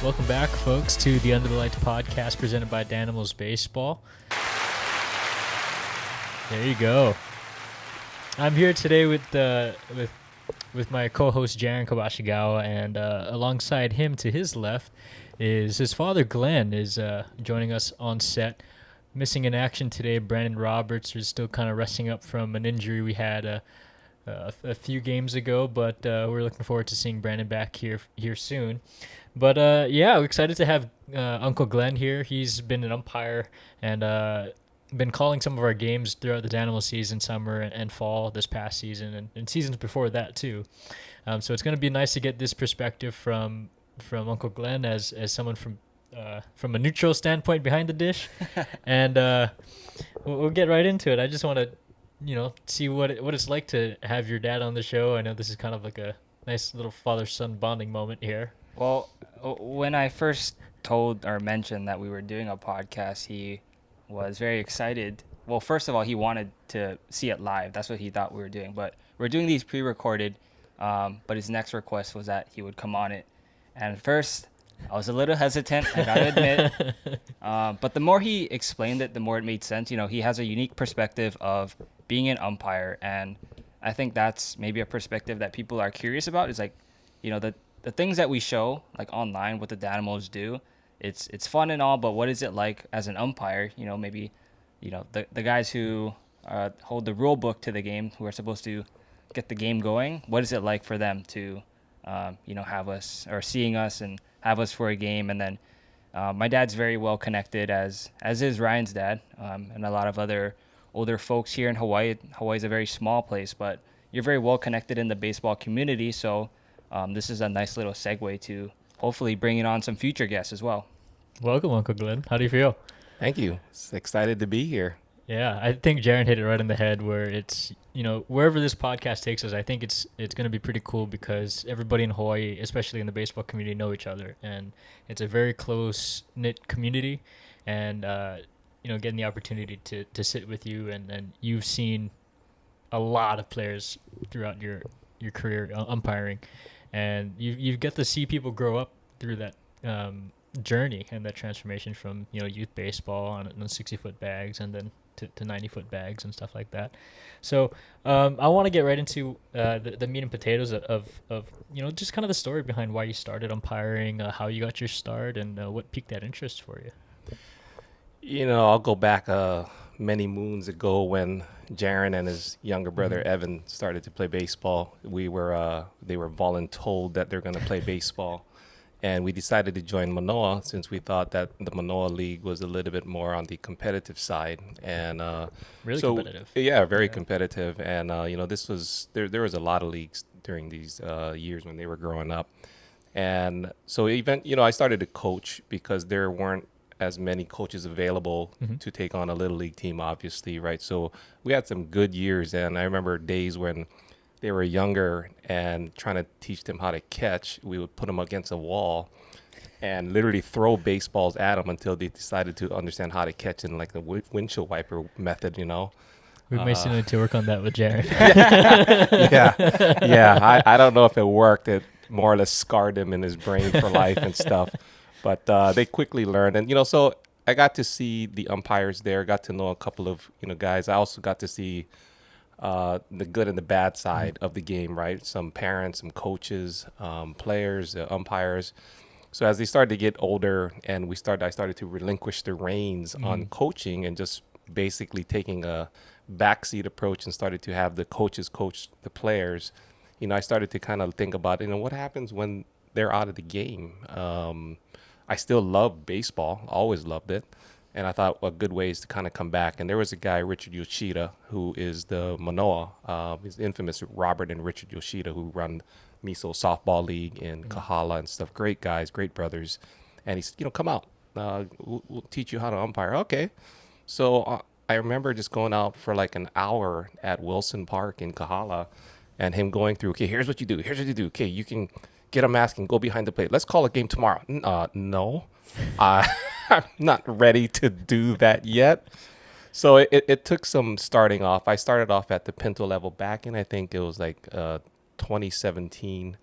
Welcome back, folks, to the Under the Lights podcast presented by Danimals Baseball. There you go. I'm here today with my co-host Jaren Kawashigawa, and alongside him to his left is his father Glenn is joining us on set. Missing in action today, Brandon Roberts is still kind of resting up from an injury we had a few games ago, but we're looking forward to seeing Brandon back here soon. But we're excited to have Uncle Glenn here. He's been an umpire and been calling some of our games throughout the Danimal season, summer and fall this past season, and seasons before that too. So it's going to be nice to get this perspective from Uncle Glenn as someone from a neutral standpoint behind the dish, and we'll get right into it. I just want to, see what it's like to have your dad on the show. I know this is kind of like a nice little father-son bonding moment here. Well, when I first told or mentioned that we were doing a podcast, he was very excited. Well, first of all, he wanted to see it live. That's what he thought we were doing. But we're doing these pre-recorded, but his next request was that he would come on it. And at first, I was a little hesitant, I gotta admit. But the more he explained it, the more it made sense. He has a unique perspective of being an umpire. And I think that's maybe a perspective that people are curious about. Is like, the things that we show, like online, what the Danimals do, it's fun and all, but what is it like as an umpire? Maybe, the guys who hold the rule book to the game, who are supposed to get the game going, what is it like for them to, have us or seeing us and have us for a game? And then my dad's very well connected, as is Ryan's dad, and a lot of other older folks here in Hawaii. Hawaii's a very small place, but you're very well connected in the baseball community, so this is a nice little segue to hopefully bringing on some future guests as well. Welcome, Uncle Glenn. How do you feel? Thank you. Excited to be here. Yeah, I think Jaren hit it right in the head where it's, wherever this podcast takes us, I think it's going to be pretty cool because everybody in Hawaii, especially in the baseball community, know each other. And it's a very close-knit community. And, getting the opportunity to sit with you and you've seen a lot of players throughout your career umpiring. And you get to see people grow up through that journey and that transformation from youth baseball on 60-foot bags and then to 90-foot bags and stuff like that. So I want to get right into the meat and potatoes of just kind of the story behind why you started umpiring, how you got your start, and what piqued that interest for you. I'll go back many moons ago when Jaren and his younger brother Evan started to play baseball. They were voluntold that they're going to play baseball, and we decided to join Manoa since we thought that the Manoa League was a little bit more on the competitive side, and competitive. Yeah, very competitive. And this was there was a lot of leagues during these years when they were growing up, and so I started to coach because there weren't as many coaches available to take on a little league team, obviously, right? So we had some good years, and I remember days when they were younger and trying to teach them how to catch. We would put them against a wall and literally throw baseballs at them until they decided to understand how to catch in like the windshield wiper method, We may still need to work on that with Jared. Yeah. I don't know if it worked. It more or less scarred him in his brain for life and stuff. But they quickly learned. And, so I got to see the umpires there, got to know a couple of, guys. I also got to see the good and the bad side of the game, right? Some parents, some coaches, players, umpires. So as they started to get older and I started to relinquish the reins on coaching and just basically taking a backseat approach and started to have the coaches coach the players, I started to kind of think about, what happens when they're out of the game. I still love baseball, always loved it. And I thought a good way is to kind of come back. And there was a guy, Richard Yoshida, who is the Manoa. He's infamous Robert and Richard Yoshida, who run Miso Softball League in Kahala and stuff. Great guys, great brothers. And he said, come out. We'll teach you how to umpire. Okay. So I remember just going out for like an hour at Wilson Park in Kahala and him going through, okay, here's what you do. Here's what you do. Okay, you can get a mask and go behind the plate. Let's call a game tomorrow. No, I'm not ready to do that yet. So it took some starting off. I started off at the Pinto level back in, I think it was like 2017.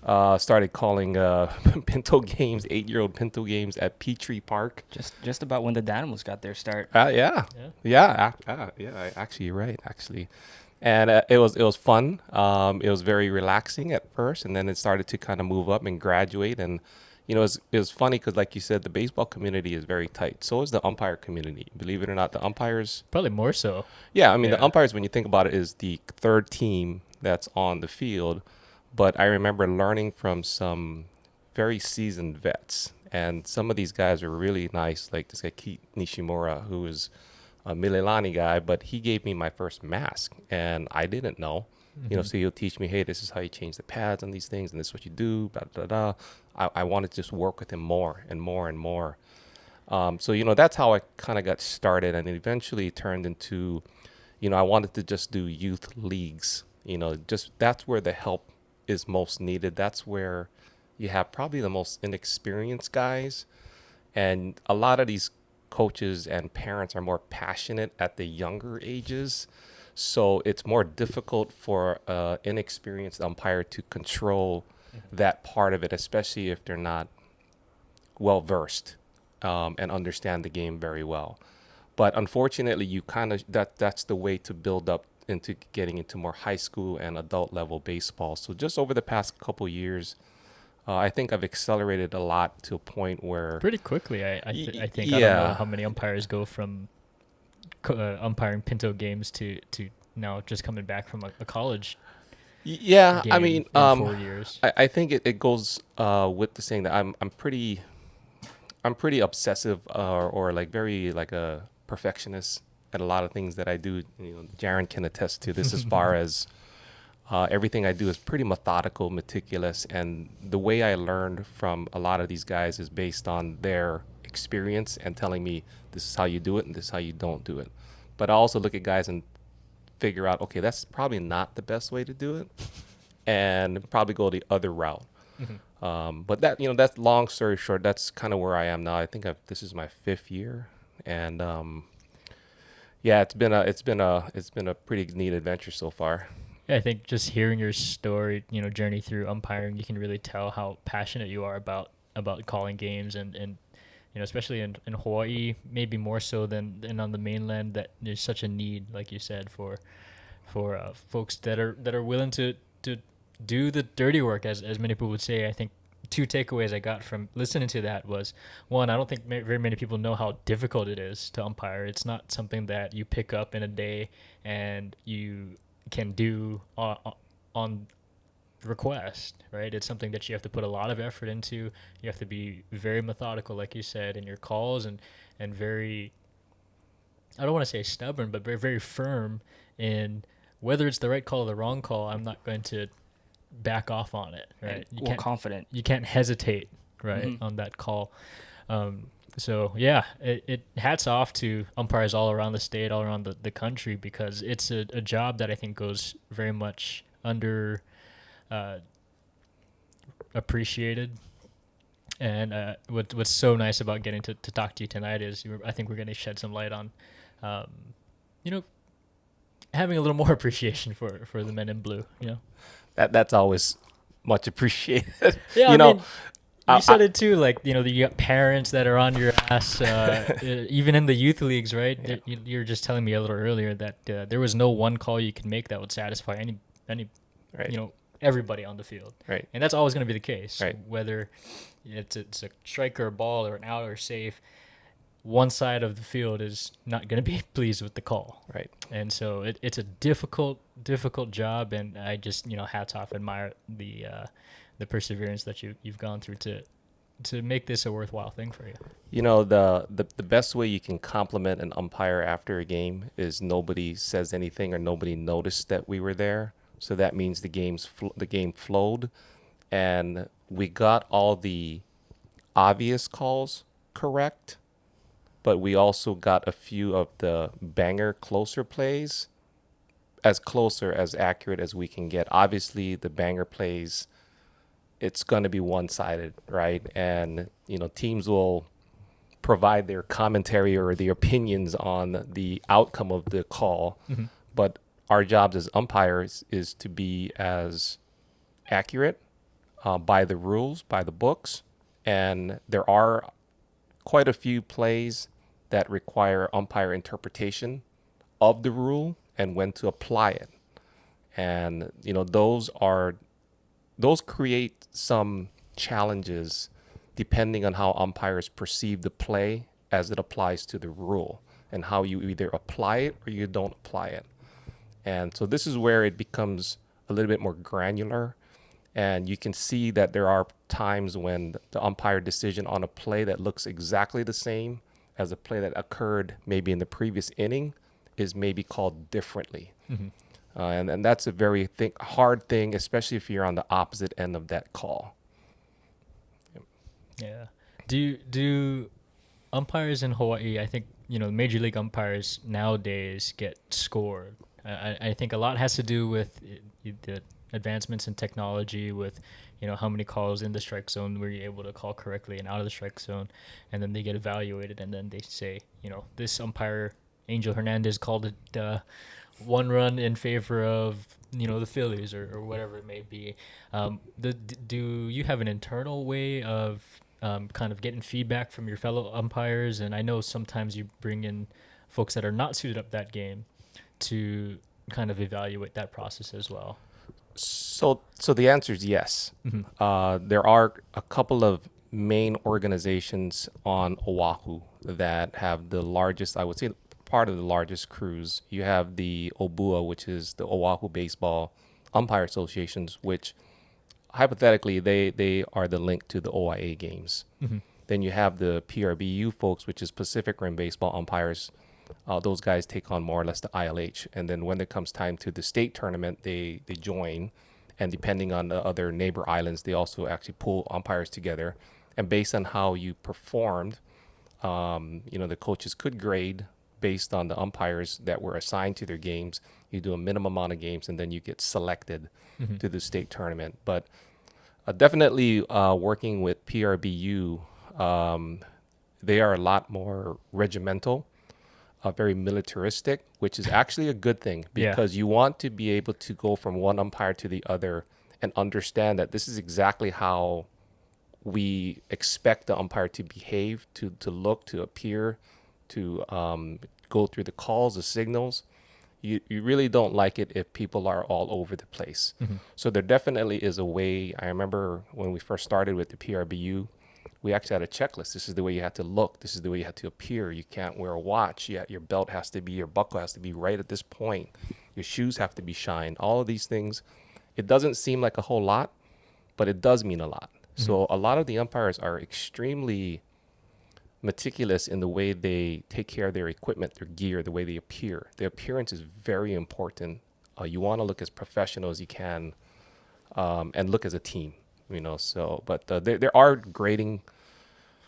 Started calling Pinto games, 8-year-old Pinto games at Petrie Park. Just about when the Danimals got their start. Actually, you're right. Actually, and it was fun. It was very relaxing at first, and then it started to kind of move up and graduate. And it was funny because, like you said, the baseball community is very tight. So is the umpire community. Believe it or not, the umpires. Probably more so. Yeah, I mean, the umpires, when you think about it, is the third team that's on the field. But I remember learning from some very seasoned vets. And some of these guys are really nice, like this guy, Keith Nishimura, who is a Mililani guy, but he gave me my first mask. And I didn't know. So he'll teach me, hey, this is how you change the pads on these things, and this is what you do, blah, blah, blah. I wanted to just work with him more and more and more. So, that's how I kind of got started. And it eventually turned into, I wanted to just do youth leagues. Just that's where the help is most needed. That's where you have probably the most inexperienced guys. And a lot of these coaches and parents are more passionate at the younger ages. So it's more difficult for an inexperienced umpire to control that part of it, especially if they're not well versed and understand the game very well. But unfortunately, you kind of that's the way to build up into getting into more high school and adult level baseball. So just over the past couple years, I think I've accelerated a lot to a point where pretty quickly. I think I don't know how many umpires go from umpiring Pinto games to now just coming back from a college. Yeah, I mean, in 4 years. I think it goes with the saying that I'm pretty obsessive or like very like a perfectionist at a lot of things that I do. Jaron can attest to this as far as everything I do is pretty methodical, meticulous, and the way I learned from a lot of these guys is based on their experience and telling me this is how you do it and this is how you don't do it. But I also look at guys and figure out, okay, that's probably not the best way to do it, and probably go the other route. But that's long story short. That's kind of where I am now. I think this is my 5th year, and it's been a pretty neat adventure so far. Yeah, I think just hearing your story, journey through umpiring, you can really tell how passionate you are about calling games and especially in Hawaii, maybe more so than on the mainland, that there's such a need, like you said, for folks that are willing to do the dirty work, as many people would say. I think 2 takeaways I got from listening to that was, one, I don't think very many people know how difficult it is to umpire. It's not something that you pick up in a day and you can do on request, right? It's something that you have to put a lot of effort into. You have to be very methodical, like you said, in your calls, and very, I don't want to say stubborn, but very, very firm in whether it's the right call or the wrong call. I'm not going to back off on it, right? Confident. You can't hesitate, right, on that call. So yeah, it hats off to umpires all around the state, all around the country, because it's a job that I think goes very much under appreciated. And what's so nice about getting to talk to you tonight is I think we're going to shed some light on, having a little more appreciation for the men in blue. That's always much appreciated. Yeah, I mean, you said it too. Like you got parents that are on your ass, even in the youth leagues, right? Yeah. You were just telling me a little earlier that there was no one call you could make that would satisfy any right. Everybody on the field, right? And that's always going to be the case, right? Whether it's a strike or a ball or an out or safe, one side of the field is not going to be pleased with the call, right? And so it's a difficult job, and I just hats off, admire the perseverance that you've gone through to make this a worthwhile thing for you. The best way you can compliment an umpire after a game is nobody says anything or nobody noticed that we were there. So that means the game flowed, and we got all the obvious calls correct, but we also got a few of the banger closer plays as accurate as we can get. Obviously, the banger plays, it's going to be one-sided, right? And teams will provide their commentary or their opinions on the outcome of the call, but our jobs as umpires is to be as accurate by the rules, by the books, and there are quite a few plays that require umpire interpretation of the rule and when to apply it. And those create some challenges depending on how umpires perceive the play as it applies to the rule, and how you either apply it or you don't apply it. And so this is where it becomes a little bit more granular, and you can see that there are times when the umpire decision on a play that looks exactly the same as a play that occurred maybe in the previous inning is maybe called differently. And that's a very hard thing, especially if you're on the opposite end of that call. Yeah. Do umpires in Hawaii, I think, Major League umpires nowadays get scored. I think a lot has to do with the advancements in technology, with how many calls in the strike zone were you able to call correctly and out of the strike zone, and then they get evaluated, and then they say, this umpire Angel Hernandez called it 1 run in favor of the Phillies or whatever it may be. Do you have an internal way of kind of getting feedback from your fellow umpires? And I know sometimes you bring in folks that are not suited up that game to kind of evaluate that process as well. So the answer is yes. There are a couple of main organizations on Oahu that have the largest, I would say, part of the largest crews. You have the OBUA, which is the Oahu Baseball Umpire Associations, which hypothetically they are the link to the OIA games. Then you have the PRBU folks, which is Pacific Rim Baseball Umpires. Those guys take on more or less the ILH. And then when it comes time to the state tournament, they join. And depending on the other neighbor islands, they also actually pull umpires together. And based on how you performed, the coaches could grade based on the umpires that were assigned to their games. You do a minimum amount of games, and then you get selected to the state tournament. But definitely working with PRBU, they are a lot more regimental, very militaristic, which is actually a good thing, because you want to be able to go from one umpire to the other and understand that this is exactly how we expect the umpire to behave, to look, to appear, to go through the calls, the signals. You really don't like it if people are all over the place. So there definitely is a way. I remember when we first started with the PRBU, we actually had a checklist. This is the way you had to look. This is the way you had to appear. You can't wear a watch. Your belt has to be, your buckle has to be right at this point. Your shoes have to be shined. All of these things. It doesn't seem like a whole lot, but it does mean a lot. So a lot of the umpires are extremely meticulous in the way they take care of their equipment, their gear, the way they appear. The appearance is very important. You want to look as professional as you can, and look as a team, so, but there are grading.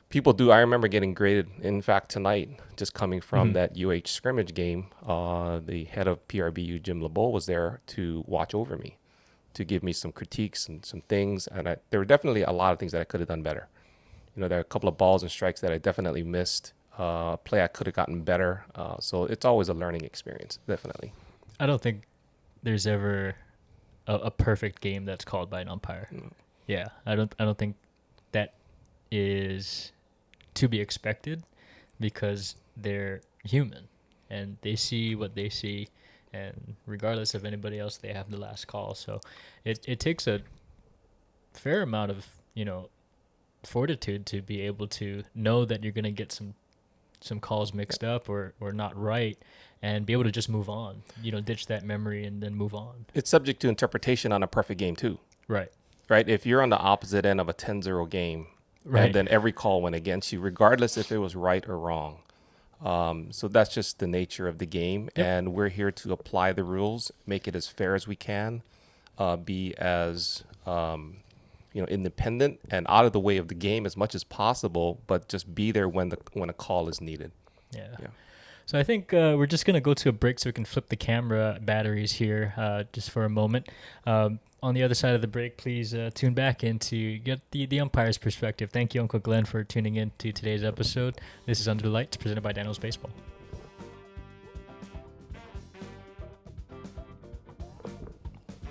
People do. I remember getting graded. In fact, tonight, just coming from that UH scrimmage game, the head of PRBU, Jim LeBeau, was there to watch over me, to give me some critiques and some things. And there were definitely a lot of things that I could have done better. There are a couple of balls and strikes that I definitely missed. Play I could have gotten better. So it's always a learning experience, definitely. I don't think there's ever a perfect game that's called by an umpire. Yeah, I don't think that is to be expected, because they're human and they see what they see, and regardless of anybody else, they have the last call. So it takes a fair amount of fortitude to be able to know that you're going to get some calls mixed up or not right, and be able to just move on, ditch that memory and then move on. It's subject to interpretation on a perfect game too. Right. If you're on the opposite end of a 10-0 game, and then every call went against you, regardless if it was right or wrong. So that's just the nature of the game. And we're here to apply the rules, make it as fair as we can, be as independent and out of the way of the game as much as possible, but just be there when a call is needed. Yeah. So I think we're just going to go to a break so we can flip the camera batteries here just for a moment. On the other side of the break, please tune back in to get the umpire's perspective. Thank you, Uncle Glenn, for tuning in to today's episode. This is Under the Lights, presented by Daniels Baseball.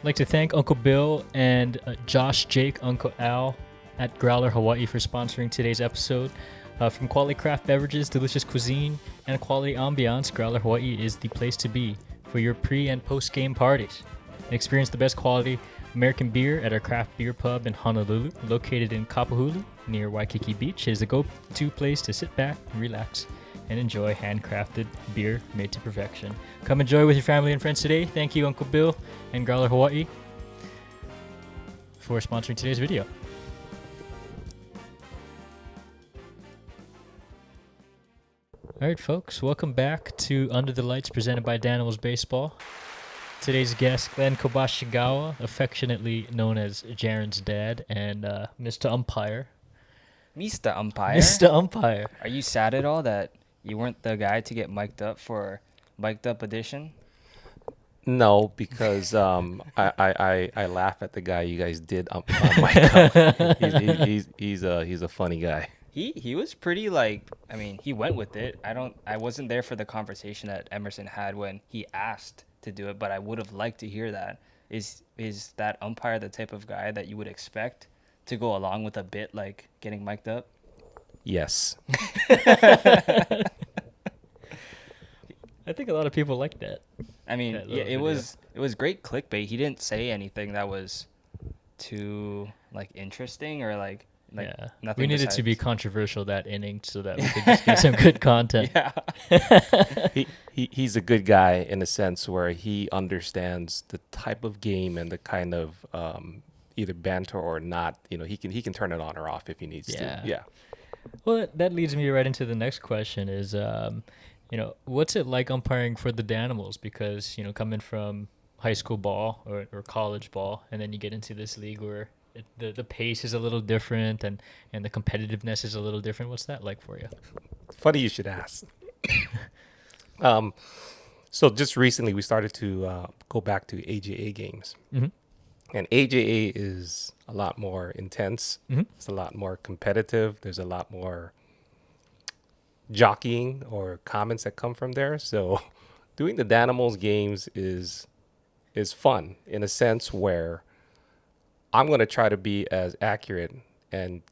like to thank Uncle Bill and Josh, Jake, Uncle Al at Growler Hawaii for sponsoring today's episode. From quality craft beverages, delicious cuisine, and quality ambiance, Growler Hawaii is the place to be for your pre- and post-game parties. And experience the best quality American beer at our craft beer pub in Honolulu, located in Kapahulu near Waikiki Beach. It is the go-to place to sit back, relax, and enjoy handcrafted beer made to perfection. Come enjoy with your family and friends today. Thank you, Uncle Bill and Growler Hawaii, for sponsoring today's video. All right, folks, welcome back to Under the Lights, presented by Danimals Baseball. Today's guest, Glenn Kobashigawa, affectionately known as Jaren's dad, and Mr. Umpire. Mr. Umpire. Mr. Umpire. Are you sad at all that you weren't the guy to get mic'd up for Mic'd Up Edition? No, because I laugh at the guy you guys did on mic up. He's a funny guy. He was pretty like, I mean, he went with it. I wasn't there for the conversation that Emerson had when he asked to do it, but I would have liked to hear that. Is that umpire the type of guy that you would expect to go along with a bit like getting mic'd up? Yes. I think a lot of people like that. I mean, That yeah, little it was great clickbait. He didn't say anything that was too like interesting or like Yeah, nothing. we needed to be besides- controversial that inning so that we could just get some good content. Yeah. He's a good guy in a sense where he understands the type of game and the kind of either banter or not. You know, he can turn it on or off if he needs Yeah. to. Yeah. Well, that leads me right into the next question is, what's it like umpiring for the Danimals? Because, coming from high school ball or college ball, and then you get into this league where the pace is a little different and the competitiveness is a little different. What's that like for you? Funny you should ask. So just recently we started to go back to AJA games. Mm-hmm. And AJA is a lot more intense. Mm-hmm. It's a lot more competitive. There's a lot more jockeying or comments that come from there. So doing the Danimals games is fun in a sense where I'm going to try to be as accurate and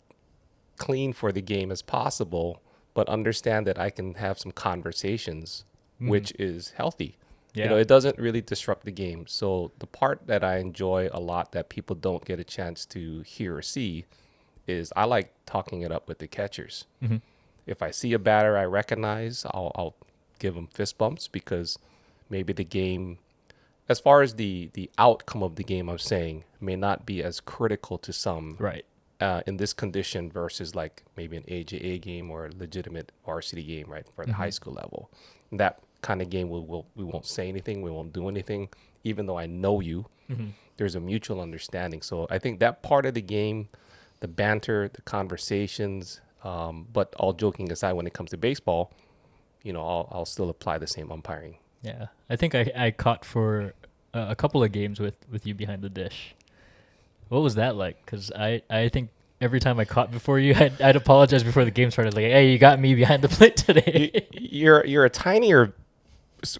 clean for the game as possible, but understand that I can have some conversations, which is healthy. Yeah. You know, it doesn't really disrupt the game. So the part that I enjoy a lot that people don't get a chance to hear or see is I like talking it up with the catchers. Mm-hmm. If I see a batter I recognize, I'll give them fist bumps because maybe the game, as far as the outcome of the game, I'm saying, may not be as critical to some Right. in this condition versus like maybe an AJA game or a legitimate varsity game, right, for the high school level. That kind of game, we won't say anything, we won't do anything, even though I know you. Mm-hmm. There's a mutual understanding. So I think that part of the game, the banter, the conversations, but all joking aside, when it comes to baseball, I'll still apply the same umpiring. Yeah. I think I caught for a couple of games with you behind the dish. What was that like? Because I think every time I caught before you, I'd apologize before the game started. Like, hey, you got me behind the plate today. You're a tinier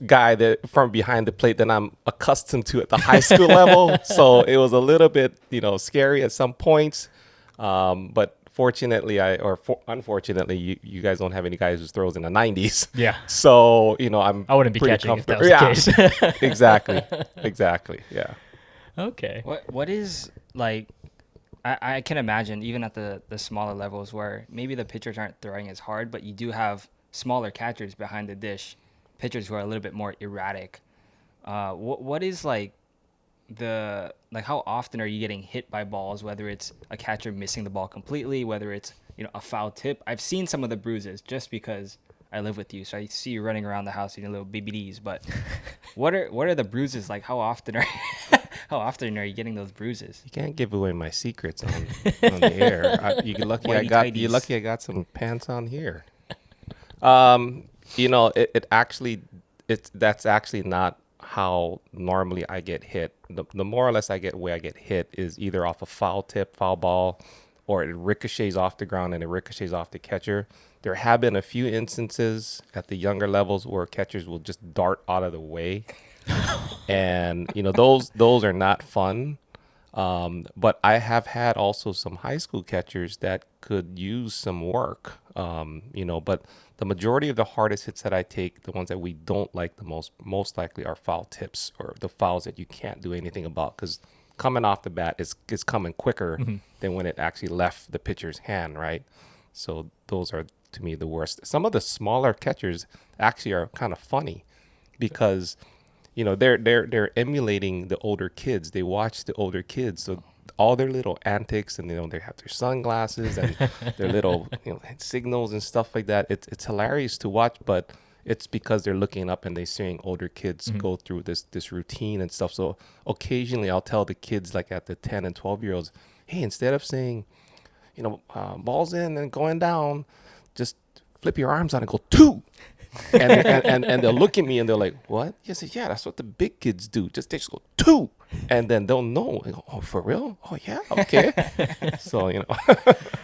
guy that from behind the plate than I'm accustomed to at the high school level. So it was a little bit, scary at some points. But fortunately, unfortunately, you guys don't have any guys who throws in the 90s. Yeah. So, I'm I wouldn't be pretty catching if that comfortable. was the case. Exactly. Yeah. Okay. What is like? I can imagine even at the smaller levels where maybe the pitchers aren't throwing as hard, but you do have smaller catchers behind the dish, pitchers who are a little bit more erratic. What is like how often are you getting hit by balls? Whether it's a catcher missing the ball completely, whether it's a foul tip. I've seen some of the bruises just because I live with you, so I see you running around the house eating little BBDs. But what are the bruises like? How often are you getting those bruises? You can't give away my secrets on the air. You're lucky I got some pants on here. That's actually not how normally I get hit. The more or less I get hit is either off a foul tip, foul ball, or it ricochets off the ground and it ricochets off the catcher. There have been a few instances at the younger levels where catchers will just dart out of the way And those are not fun. But I have had also some high school catchers that could use some work. But the majority of the hardest hits that I take, the ones that we don't like the most likely are foul tips, or the fouls that you can't do anything about, because coming off the bat is coming quicker than when it actually left the pitcher's hand, right? So those are, to me, the worst. Some of the smaller catchers actually are kind of funny because they're emulating the older kids. They watch the older kids, so all their little antics, and they have their sunglasses and their little signals and stuff like that. It's hilarious to watch, but it's because they're looking up and they're seeing older kids go through this routine and stuff. So occasionally I'll tell the kids, like at the 10 and 12-year-olds, hey, instead of saying balls in and going down, just flip your arms out and go two. and they'll look at me and they're like, what? Yes, yeah, that's what the big kids do. They just go two, and then they'll know. They go, oh, for real? Oh, yeah, okay. So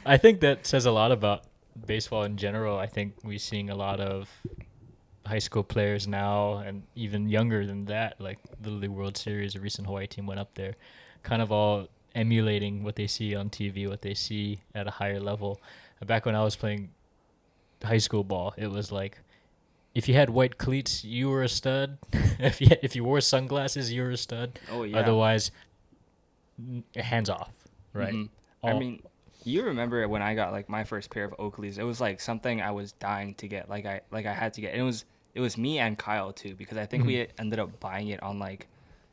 I think that says a lot about baseball in general. I think we're seeing a lot of high school players now, and even younger than that, like the Little League World Series, a recent Hawaii team went up there, kind of all emulating what they see on TV, what they see at a higher level. Back when I was playing high school ball, it was like, if you had white cleats, you were a stud. If you wore sunglasses, you were a stud. Oh yeah. Otherwise, hands off, right? I mean, you remember when I got like my first pair of Oakleys? It was like something I was dying to get. Like I had to get. And it was me and Kyle too, because I think we ended up buying it on it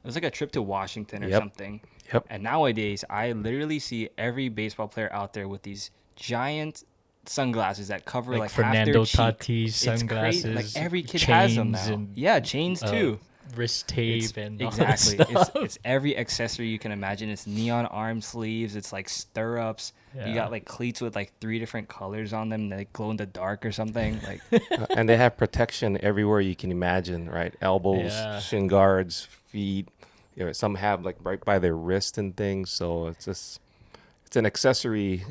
was like a trip to Washington or something. Yep. And nowadays, I literally see every baseball player out there with these giant sunglasses that cover like Fernando half their cheek. Tatis sunglasses. It's crazy. Like every kid has them now. And, chains too. Wrist tape and all exactly. that stuff. It's every accessory you can imagine. It's neon arm sleeves. It's like stirrups. Yeah. You got like cleats with like 3 different colors on them. They glow in the dark or something. Like, and they have protection everywhere you can imagine, right? Elbows, shin guards, feet. Some have like right by their wrist and things. So it's an accessories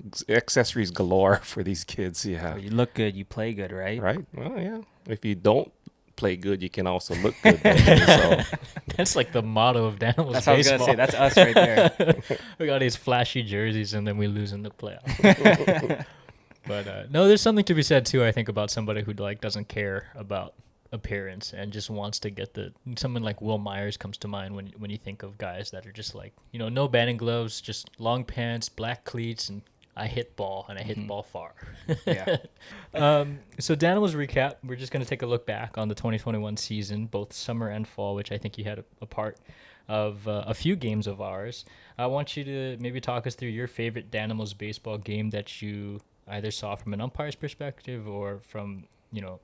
galore for these kids. Yeah. you look good, you play good, right? Right. Well, yeah. If you don't play good, you can also look good. So. That's like the motto of Daniel's That's what I was baseball. gonna say. That's us right there. We got these flashy jerseys, and then we lose in the playoffs. But no, there's something to be said too, I think, about somebody who doesn't care about appearance and just wants to get someone like Will Myers comes to mind when you think of guys that are just like, no batting gloves, just long pants, black cleats, and I hit ball, and I hit ball far. Yeah. So Daniel's recap, we're just going to take a look back on the 2021 season, both summer and fall, which I think you had a part of a few games of ours. I want you to maybe talk us through your favorite Daniel's baseball game that you either saw from an umpire's perspective or from,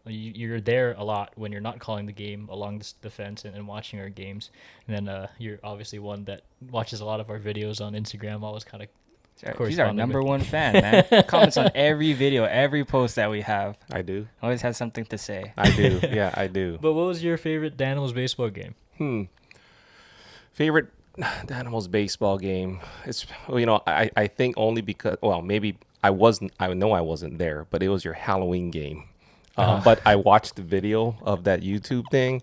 you're there a lot when you're not calling the game along the fence and watching our games. And then you're obviously one that watches a lot of our videos on Instagram, always kind of He's our number one fan, man. Comments on every video, every post that we have. I do. Always has something to say. I do. Yeah, I do. But what was your favorite Daniel's baseball game? Favorite Daniel's baseball game? It's I think only because maybe I know I wasn't there, but it was your Halloween game. But I watched the video of that YouTube thing,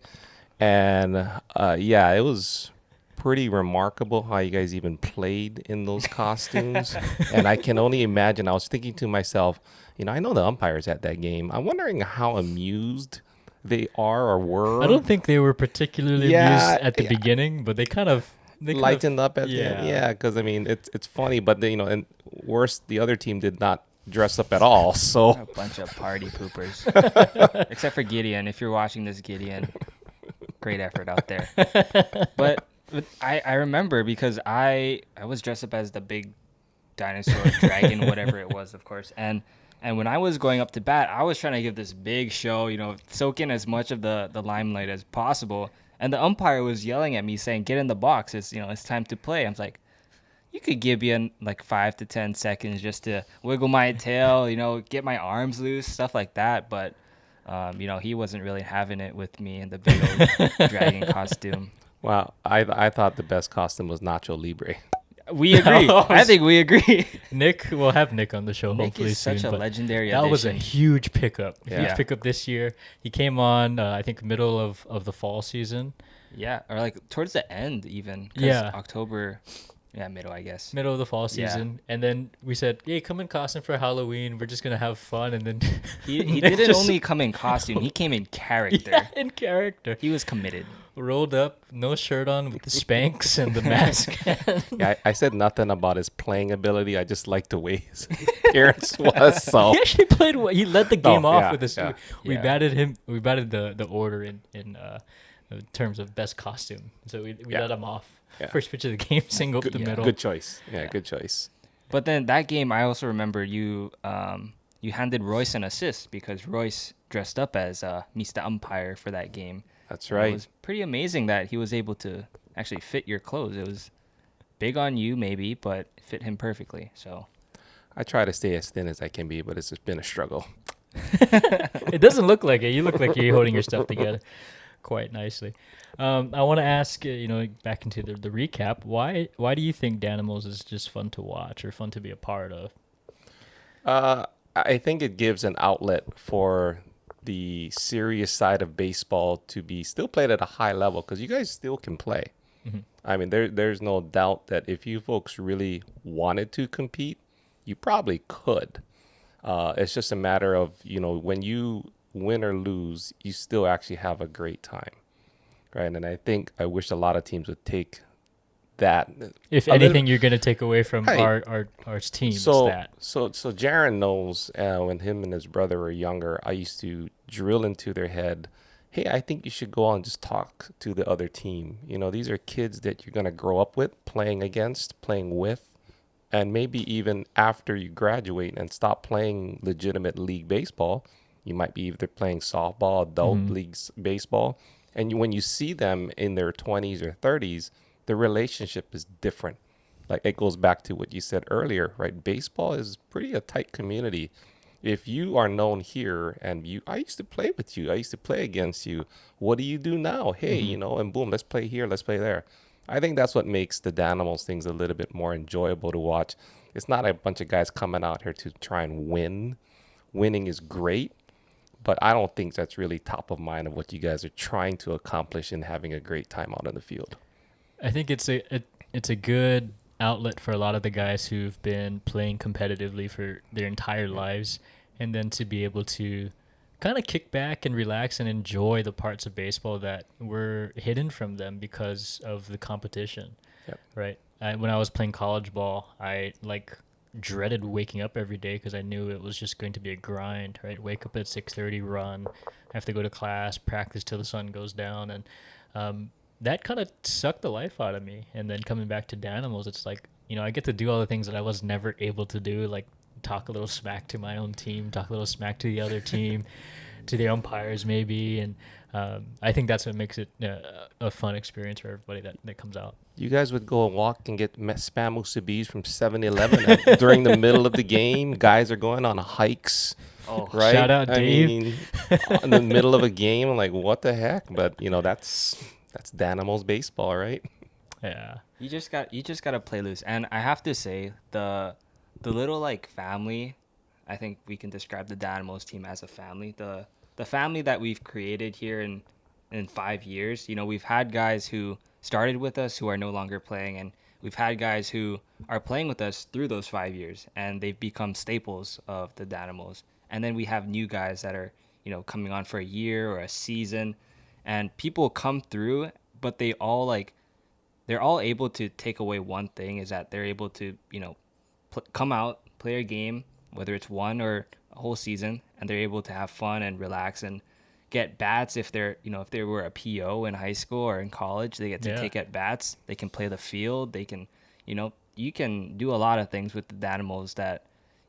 and it was pretty remarkable how you guys even played in those costumes. And I can only imagine, I was thinking to myself, I know the umpires at that game. I'm wondering how amused they are or were. I don't think they were particularly amused at the beginning, but they lightened up at the end. Yeah, because it's funny, but and worse, the other team did not dress up at all. So a bunch of party poopers. Except for Gideon. If you're watching this, Gideon, great effort out there. But I remember because I was dressed up as the big dinosaur, dragon, whatever it was, of course. And when I was going up to bat, I was trying to give this big show, soak in as much of the limelight as possible. And the umpire was yelling at me saying, get in the box. It's time to play. I was like, you could give me like 5 to 10 seconds just to wiggle my tail, get my arms loose, stuff like that. But, he wasn't really having it with me in the big old dragon costume. Wow, I thought the best costume was Nacho Libre. We agree. I think we agree. Nick, we'll have Nick on the show hopefully is soon. Such a legendary that addition. was a huge pickup. Yeah. Huge pickup this year. He came on, I think, middle of the fall season. Yeah, or like towards the end even. 'Cause Yeah. October, yeah, middle, I guess. Middle of the fall Yeah. season, and then we said, "Hey, come in costume for Halloween. We're just gonna have fun." And then He Nick didn't just- only come in costume; he came in character. yeah, in character, He was committed. rolled up, no shirt on, with the Spanx and the mask. Yeah, I said nothing about his playing ability. I just liked the way his appearance was. So He actually played. He led the game off yeah, with this. yeah. We Yeah. batted him. We batted the order in terms of best costume. So we Yeah. let him off. Yeah. First pitch of the game, single up good, the middle. good choice. Yeah, Yeah. good choice. But then that game, I also remember you you handed Royce an assist because Royce dressed up as Mr. Umpire for that game. That's And right. It was pretty amazing that he was able to actually fit your clothes. It was big on you, maybe, but it fit him perfectly. So I try to stay as thin as I can be, but it's just been a struggle. It doesn't look like it. You look like you're holding your stuff together quite nicely. I want to ask, back into the recap. Why do you think Danimals is just fun to watch or fun to be a part of? I think it gives an outlet for the serious side of baseball to be still played at a high level because you guys still can play. I mean, there's no doubt that if you folks really wanted to compete, you probably could. It's just a matter of, when you win or lose, you still actually have a great time, right? And I wish a lot of teams would take that. If A little- anything, you're gonna take away from Right. our team. So, it's that. so Jaron knows when him and his brother were younger, I used to drill into their head, hey, I think you should go on and just talk to the other team. These are kids that you're going to grow up with, playing against, playing with, and maybe even after you graduate and stop playing legitimate league baseball, you might be either playing softball, adult leagues baseball, and when you see them in their 20s or 30s, the relationship is different. Like it goes back to what you said earlier, right? Baseball is pretty a tight community. If you are known here and I used to play with you, I used to play against you. What do you do now? Hey, and boom, let's play here, let's play there. I think that's what makes the Danimals things a little bit more enjoyable to watch. It's not a bunch of guys coming out here to try and win. Winning is great, but I don't think that's really top of mind of what you guys are trying to accomplish in having a great time out in the field. I think it's a good outlet for a lot of the guys who've been playing competitively for their entire lives, and then to be able to kind of kick back and relax and enjoy the parts of baseball that were hidden from them because of the competition. Yep. Right. When I was playing college ball, I dreaded waking up every day because I knew it was just going to be a grind. Right. Wake up at 6:30, run, have to go to class, practice till the sun goes down, and that kind of sucked the life out of me. And then coming back to Danimals, it's like, I get to do all the things that I was never able to do, like talk a little smack to my own team, talk a little smack to the other team, to the umpires maybe. And I think that's what makes it a fun experience for everybody that comes out. You guys would go and walk and get Spam Musubis from 7-Eleven during the middle of the game. Guys are going on hikes. oh, Right? Shout out I Dave. mean, in the middle of a game, I'm like, what the heck? But that's Danimals baseball, right? Yeah. you just gotta play loose. And I have to say, the little family, I think we can describe the Danimals team as a family. The family that we've created here in 5 years. We've had guys who started with us who are no longer playing, and we've had guys who are playing with us through those 5 years, and they've become staples of the Danimals. And then we have new guys that are coming on for a year or a season, and people come through, but they're all able to take away one thing, is that they're able to come out, play a game, whether it's one or a whole season, and they're able to have fun and relax and get bats. If if they were a PO in high school or in college, they get to take at bats. They can play the field. They can, you can do a lot of things with the Danimals that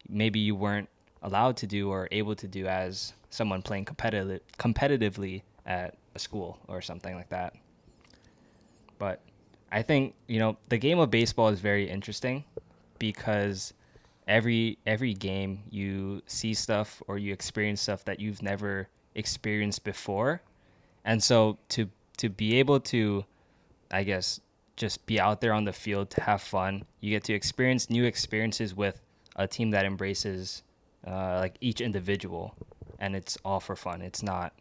maybe you weren't allowed to do or able to do as someone playing competitively at a school or something like that. But I think the game of baseball is very interesting because every game you see stuff or you experience stuff that you've never experienced before. And so to be able to, I guess, just be out there on the field to have fun, you get to experience new experiences with a team that embraces each individual, and it's all for fun. It's not,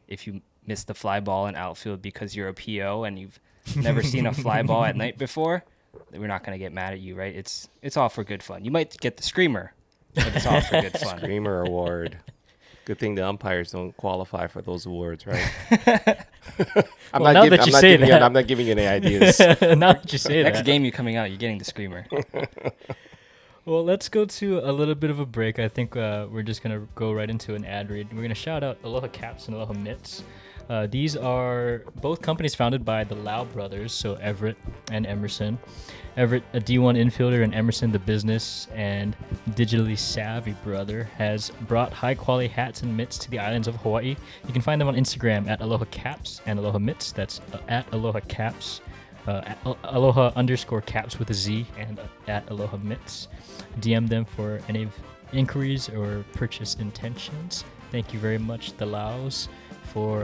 if you missed the fly ball in outfield because you're a PO and you've never seen a fly ball at night before, we're not going to get mad at you, right? It's all for good fun. You might get the screamer, but it's all for good fun. Screamer award. Good thing the umpires don't qualify for those awards, right? I'm Well, now that you say that- I'm not giving you any ideas. Now that you say Next that. game you're coming out, you're getting the screamer. Well, let's go to a little bit of a break. I think we're just going to go right into an ad read. We're going to shout out Aloha Caps and Aloha Mitts. These are both companies founded by the Lau brothers, so Everett and Emerson. Everett, a D1 infielder, and Emerson, the business and digitally savvy brother, has brought high-quality hats and mitts to the islands of Hawaii. You can find them on Instagram at Aloha Caps and Aloha Mitts. That's at Aloha Caps. Aloha _ caps with a Z and at Aloha Mitts. DM them for any inquiries or purchase intentions. Thank you very much, the Laos, for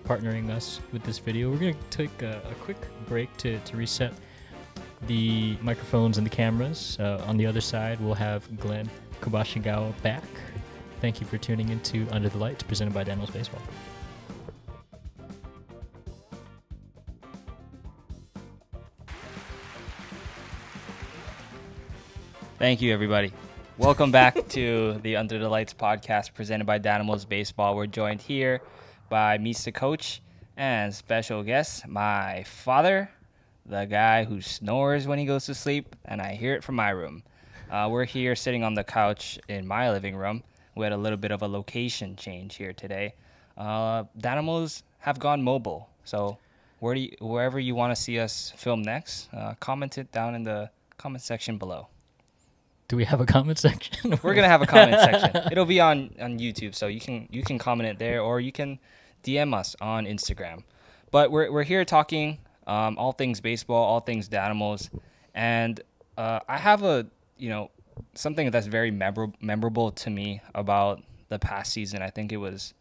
partnering us with this video. We're going to take a quick break to reset the microphones and the cameras. On the other side, we'll have Glenn Kobashigawa back. Thank you for tuning into Under the Lights, presented by Daniels Baseball. Thank you, everybody. Welcome back to the Under the Lights podcast presented by Danimals Baseball. We're joined here by Mr. Coach and special guest, my father, the guy who snores when he goes to sleep, and I hear it from my room. We're here sitting on the couch in my living room. We had a little bit of a location change here today. Danimals have gone mobile, so wherever you want to see us film next, comment it down in the comment section below. Do we have a comment section? We're gonna have a comment section. It'll be on YouTube, so you can comment it there, or you can DM us on Instagram. But we're here talking all things baseball, all things Danimals, and I have something that's very memorable to me about the past season. I think it was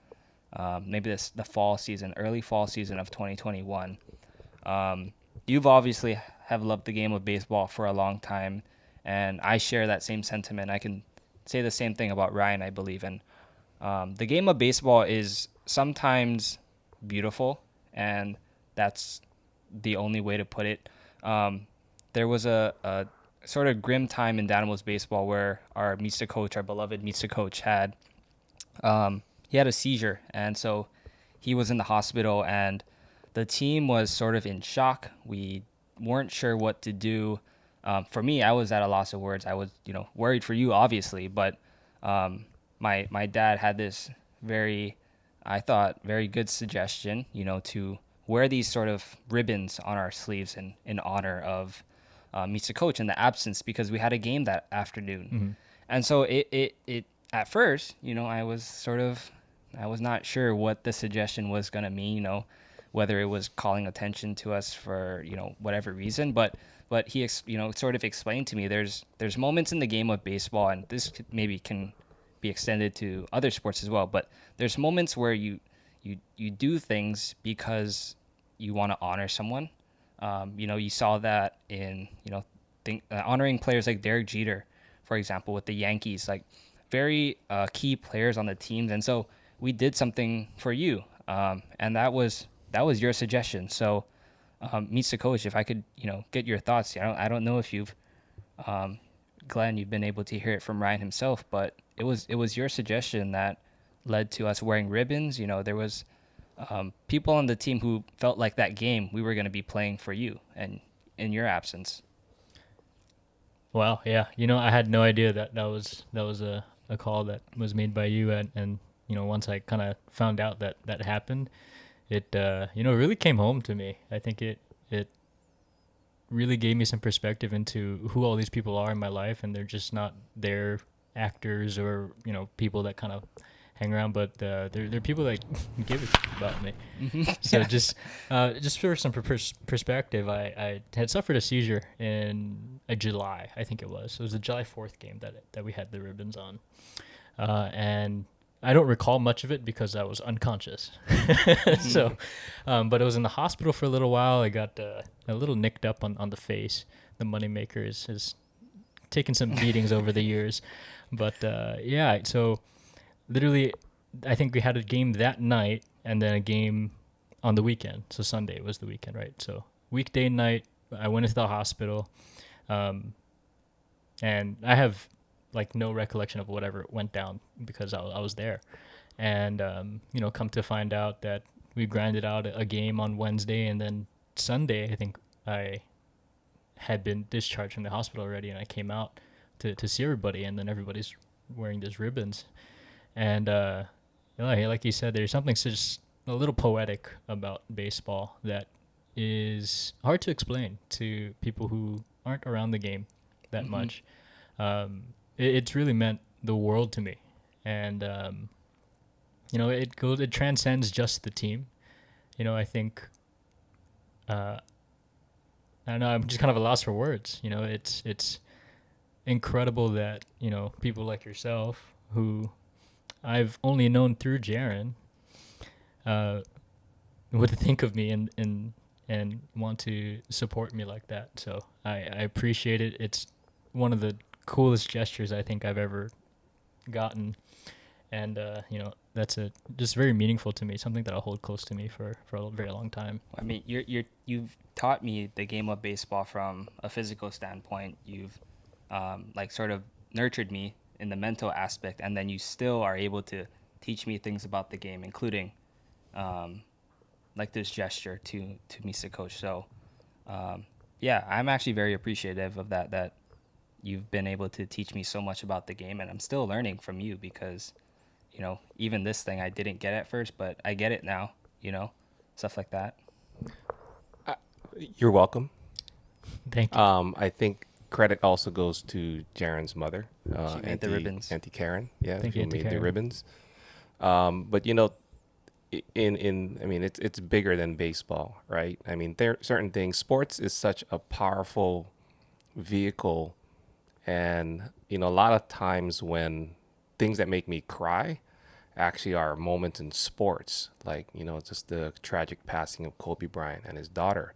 maybe the fall season, early fall season of 2021. You've obviously have loved the game of baseball for a long time. And I share that same sentiment. I can say the same thing about Ryan, I believe. And the game of baseball is sometimes beautiful, and that's the only way to put it. There was a sort of grim time in Danimals baseball where our Mr. Coach, our beloved Mr. Coach, he had a seizure. And so he was in the hospital, and the team was sort of in shock. We weren't sure what to do. For me, I was at a loss of words. I was, worried for you, obviously, but my dad had this very good suggestion, to wear these sort of ribbons on our sleeves in honor of Mr. Coach in the absence, because we had a game that afternoon. Mm-hmm. And so it at first, I was not sure what the suggestion was going to mean, whether it was calling attention to us for, whatever reason, but he, sort of explained to me there's moments in the game of baseball, and this maybe can be extended to other sports as well, but there's moments where you do things because you want to honor someone. You saw that in, honoring players like Derek Jeter, for example, with the Yankees, like very key players on the teams. And so we did something for you, and that was your suggestion. So, Mr. Coach, if I could, get your thoughts. I don't know if you've, Glenn, you've been able to hear it from Ryan himself, but it was your suggestion that led to us wearing ribbons. There was people on the team who felt like that game we were going to be playing for you and in your absence. Wow, yeah. I had no idea that was a call that was made by you, and once I kind of found out that happened, it really came home to me. I think it really gave me some perspective into who all these people are in my life, and they're just not their actors or people that kind of hang around, but they're people that give a shit about me. Mm-hmm. So yeah. just for some perspective, I had suffered a seizure in July, I think it was. It was the July 4th game that we had the ribbons on, and I don't recall much of it because I was unconscious. So, but I was in the hospital for a little while. I got a little nicked up on the face. The moneymaker has taken some beatings over the years. But, yeah, so literally I think we had a game that night and then a game on the weekend. So Sunday was the weekend, right? So weekday night, I went into the hospital, and I have like no recollection of whatever went down because I was there. And come to find out that we grinded out a game on Wednesday, and then Sunday I think I had been discharged from the hospital already, and I came out to see everybody, and then everybody's wearing these ribbons, and like you said, there's something just a little poetic about baseball that is hard to explain to people who aren't around the game that much. It's really meant the world to me, and it transcends just the team. I think I don't know, I'm just kind of a loss for words. It's incredible that people like yourself, who I've only known through Jaron, would think of me and want to support me like that. So I appreciate it. It's one of the coolest gestures I think I've ever gotten, and that's just very meaningful to me. Something that I'll hold close to me for a very long time. I mean, you've taught me the game of baseball from a physical standpoint. You've sort of nurtured me in the mental aspect, and then you still are able to teach me things about the game, including this gesture to Mr. Coach. So I'm actually very appreciative of that you've been able to teach me so much about the game, and I'm still learning from you because even this thing I didn't get at first, but I get it now, stuff like that. You're welcome. Thank you. I think credit also goes to Jaron's mother, She made the ribbons. Auntie Karen. Yeah, Thank she you, Auntie made the Karen. ribbons. But it's bigger than baseball, right? I mean, there are certain things. Sports is such a powerful vehicle, and a lot of times when things that make me cry actually are moments in sports, like just the tragic passing of Kobe Bryant and his daughter.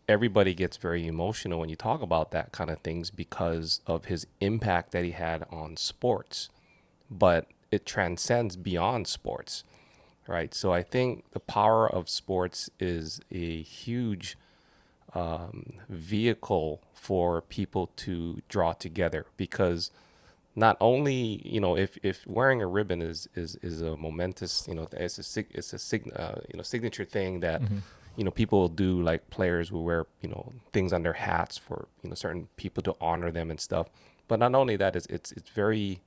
Everybody gets very emotional when you talk about that kind of things because of his impact that he had on sports, but it transcends beyond sports, right? So I think the power of sports is a huge vehicle for people to draw together, because not only if wearing a ribbon is a momentous, it's a signature thing that people will do, like players will wear things on their hats for certain people to honor them and stuff. But not only that, it's very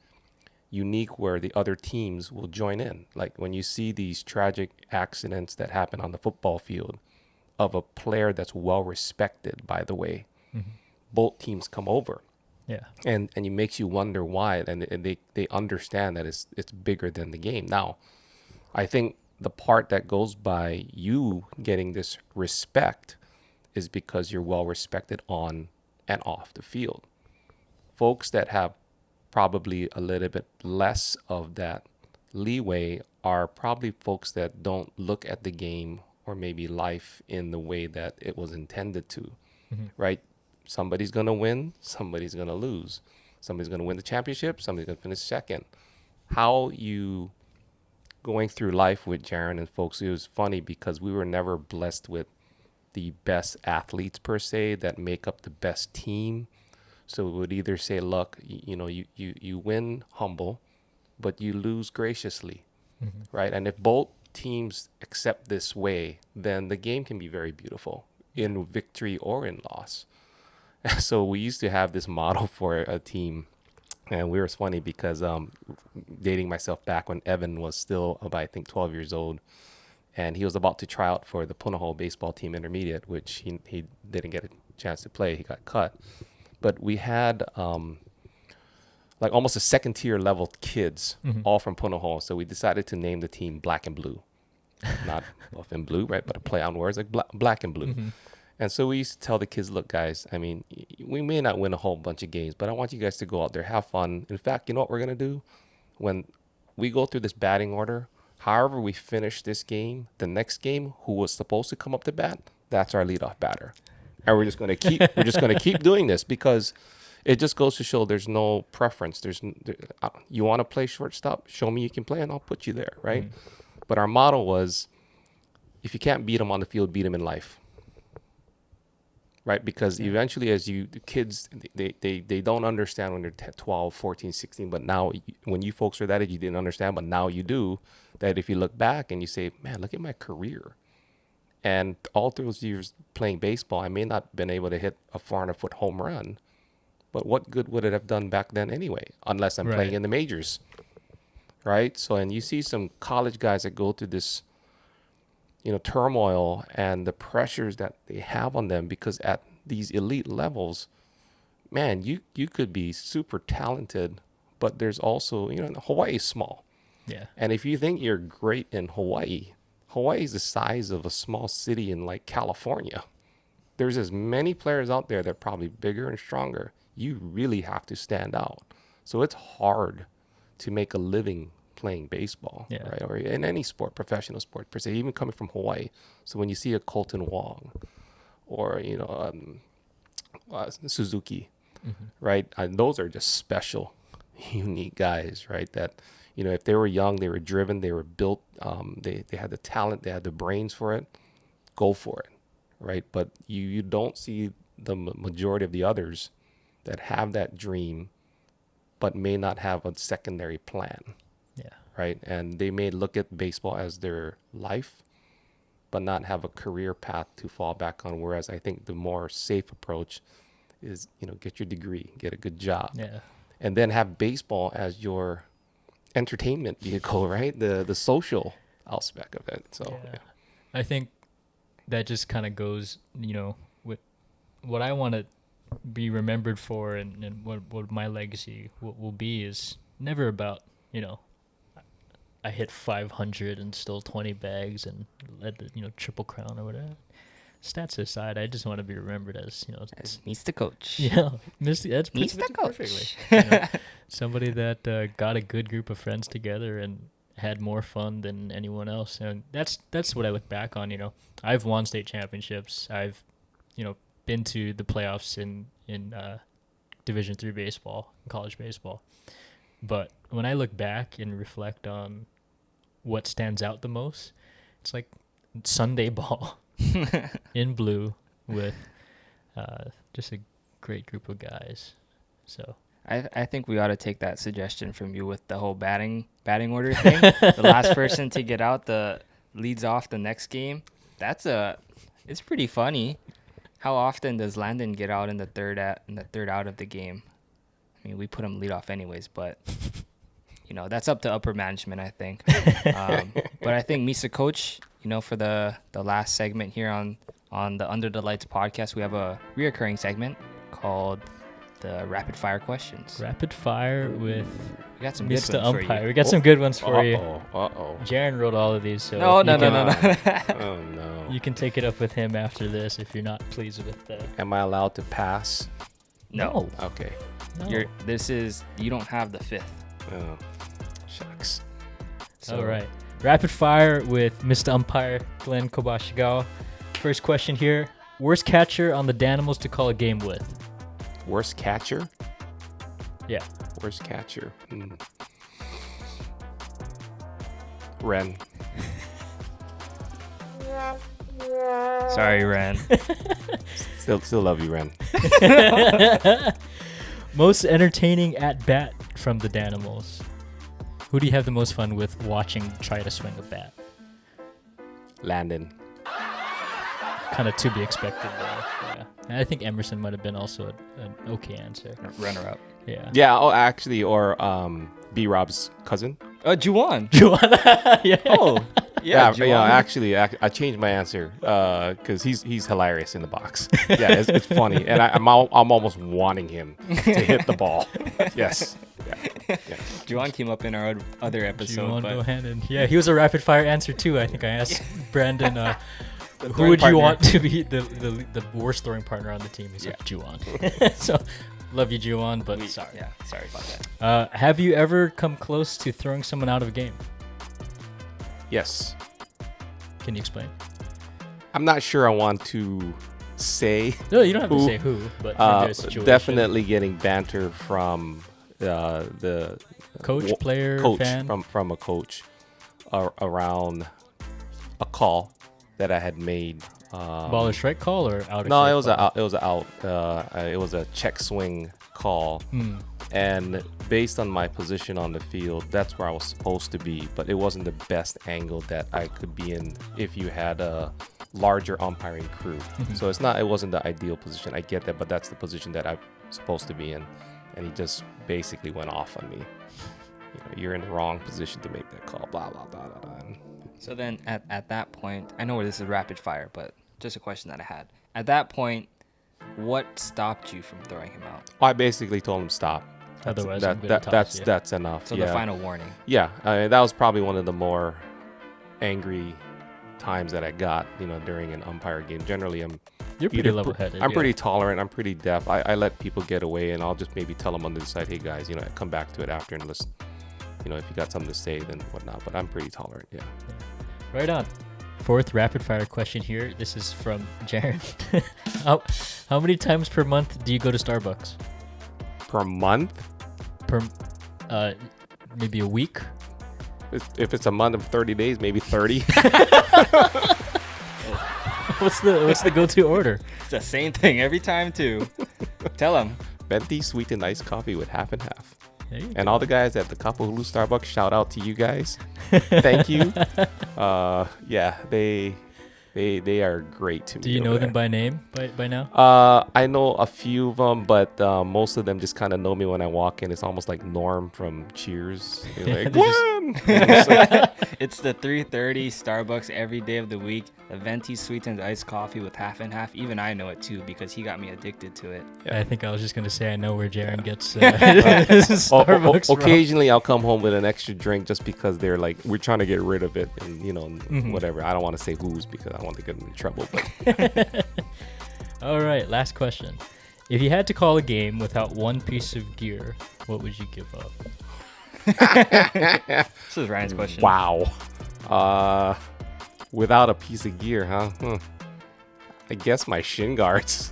unique where the other teams will join in. Like when you see these tragic accidents that happen on the football field of a player that's well respected, by the way, both teams come over. Yeah. And it makes you wonder why, and they understand that it's bigger than the game. Now, I think the part that goes by you getting this respect is because you're well respected on and off the field. Folks that have probably a little bit less of that leeway are probably folks that don't look at the game or maybe life in the way that it was intended to, right? Somebody's going to win, somebody's going to lose. Somebody's going to win the championship, somebody's going to finish second. How you going through life with Jaron and folks, it was funny because we were never blessed with the best athletes per se that make up the best team. So we would either say, look, you win humble, but you lose graciously, right? And if both teams accept this way, then the game can be very beautiful in victory or in loss. So we used to have this model for a team, and we were funny because dating myself back when Evan was still about, I think, 12 years old, and he was about to try out for the Punahou baseball team intermediate, which he didn't get a chance to play. He got cut. But we had like almost a second tier level kids, all from Punahou. So we decided to name the team Black and Blue, not buff and blue, right? But a play on words like black and blue. And so we used to tell the kids, look, guys, I mean, we may not win a whole bunch of games, but I want you guys to go out there, have fun. In fact, you know what we're going to do? When we go through this batting order, however we finish this game, the next game, who was supposed to come up to bat, that's our leadoff batter. And we're just going to keep doing this because it just goes to show there's no preference. You want to play shortstop? Show me you can play and I'll put you there, right? But our motto was, if you can't beat them on the field, beat them in life. Right? Because eventually the kids, they don't understand when they're 12, 14, 16. But now when you folks are that age, you didn't understand. But now you do. That if you look back and you say, man, look at my career. And all through those years playing baseball, I may not have been able to hit a 400-foot home run. But what good would it have done back then anyway? Unless I'm playing in the majors. Right? So, and you see some college guys that go through this, turmoil and the pressures that they have on them, because at these elite levels, man, you could be super talented, but there's also, Hawaii is small. Yeah. And if you think you're great in Hawaii is the size of a small city in like California. There's as many players out there that are probably bigger and stronger. You really have to stand out. So it's hard to make a living playing baseball, right? Or in any sport, professional sport per se, even coming from Hawaii. So when you see a Colton Wong or, Suzuki, right? Those are just special, unique guys, right? That, if they were young, they were driven, they were built, they had the talent, they had the brains for it, go for it, right? But you don't see the majority of the others that have that dream, but may not have a secondary plan. Yeah. Right. And they may look at baseball as their life, but not have a career path to fall back on. Whereas I think the more safe approach is, get your degree, get a good job. Yeah. And then have baseball as your entertainment vehicle, right? The social aspect of it. So yeah. I think that just kind of goes, with what I want to be remembered for, and what my legacy will be is never about, I hit 500 and stole 20 bags and led the Triple Crown or whatever. Stats aside, I just want to be remembered as as Mr. Coach. Yeah, that's Mr. Coach. Perfectly. Somebody that got a good group of friends together and had more fun than anyone else, and that's what I look back on. I've won state championships. I've been to the playoffs in Division III baseball, college baseball. But when I look back and reflect on what stands out the most, it's like Sunday ball in blue with just a great group of guys. So I think we ought to take that suggestion from you with the whole batting order thing. The last person to get out leads off the next game. It's pretty funny. How often does Landon get out in the third out of the game? I mean, we put him lead off anyways, but that's up to upper management, I think. But I think Misa Coach, for the last segment here on the Under the Lights podcast, we have a reoccurring segment called the Rapid Fire Questions. Rapid Fire with we got some good Mr. ones Umpire. for you. We got some good ones for you. Uh-oh. Jaren wrote all of these, so No. Oh, no. you can take it up with him after this if you're not pleased with the. Am I allowed to pass? No. Okay. No. You don't have the fifth. Oh, shucks. All right. Rapid Fire with Mr. Umpire Glenn Kobashigawa. First question here. Worst catcher on the Danimals to call a game with? Worst catcher? Yeah. Worst catcher. Ren. Sorry, Ren. Still love you, Ren. Most entertaining at bat from the Danimals. Who do you have the most fun with watching try to swing a bat? Landon. Kind of to be expected, though. Yeah. And I think Emerson might have been also an okay answer. Runner up. Yeah. Yeah. Oh, actually, or B-Rob's cousin. Juwan. Yeah. Oh. Yeah, actually, I changed my answer because he's hilarious in the box. Yeah, it's funny, and I'm almost wanting him to hit the ball. Yes. Yeah. Juwan came up in our other episode. Juwan but Bohannon. Yeah, he was a rapid fire answer too. I think I asked Brandon, who would you want to be the worst throwing partner on the team? He's like, Juwan. So, love you, Juwan, but sorry. Yeah, sorry about that. Have you ever come close to throwing someone out of a game? Yes. Can you explain? I'm not sure I want to say. No, you don't have to say who, but maybe a situation. Definitely getting banter from the coach, player, coach fan? from a coach around a call that I had made. Baller strike call or out of No, strike it was call? it was a out. It was a check swing call, and based on my position on the field, that's where I was supposed to be. But it wasn't the best angle that I could be in if you had a larger umpiring crew. So it wasn't the ideal position. I get that, but that's the position that I'm supposed to be in, and he just basically went off on me. You're in the wrong position to make that call. Blah blah blah blah. blah. So then at that point, I know where this is rapid fire, but just a question that I had. At that point, what stopped you from throwing him out? I basically told him stop. Otherwise, I'm gonna toss you. That's enough. So yeah. the final warning. Yeah, that was probably one of the more angry times that I got, during an umpire game. Generally, You're pretty level-headed. I'm yeah. pretty tolerant. I'm pretty deaf. I let people get away, and I'll just maybe tell them on the side, hey guys, come back to it after and listen. If you got something to say, then whatnot. But I'm pretty tolerant. Yeah. Right on. Fourth rapid fire question here. This is from Jaron. How many times per month do you go to Starbucks? Per month? Per maybe a week? If it's a month of 30 days, maybe 30. What's the go-to order? It's the same thing every time too. Tell him. Venti sweetened iced coffee with half and half. There you And all the guys at the Kapahulu Starbucks, shout out to you guys. Thank you. Yeah, they are great to me. Do you know over them there. by name by now? I know a few of them, but most of them just kind of know me when I walk in. It's almost like Norm from Cheers. They're like, They just- Glenn! And it's like, It's the 3:30 Starbucks every day of the week. The venti sweetened iced coffee with half and half. Even I know it too because he got me addicted to it. I think I was just gonna say I know where Jaron gets his Starbucks from. occasionally, I'll come home with an extra drink just because they're like, we're trying to get rid of it, and whatever. I don't want to say who's because I don't want to get them in trouble. But All right, last question. If you had to call a game without one piece of gear, what would you give up? This is Ryan's question. wow, without a piece of gear, huh? I guess my shin guards.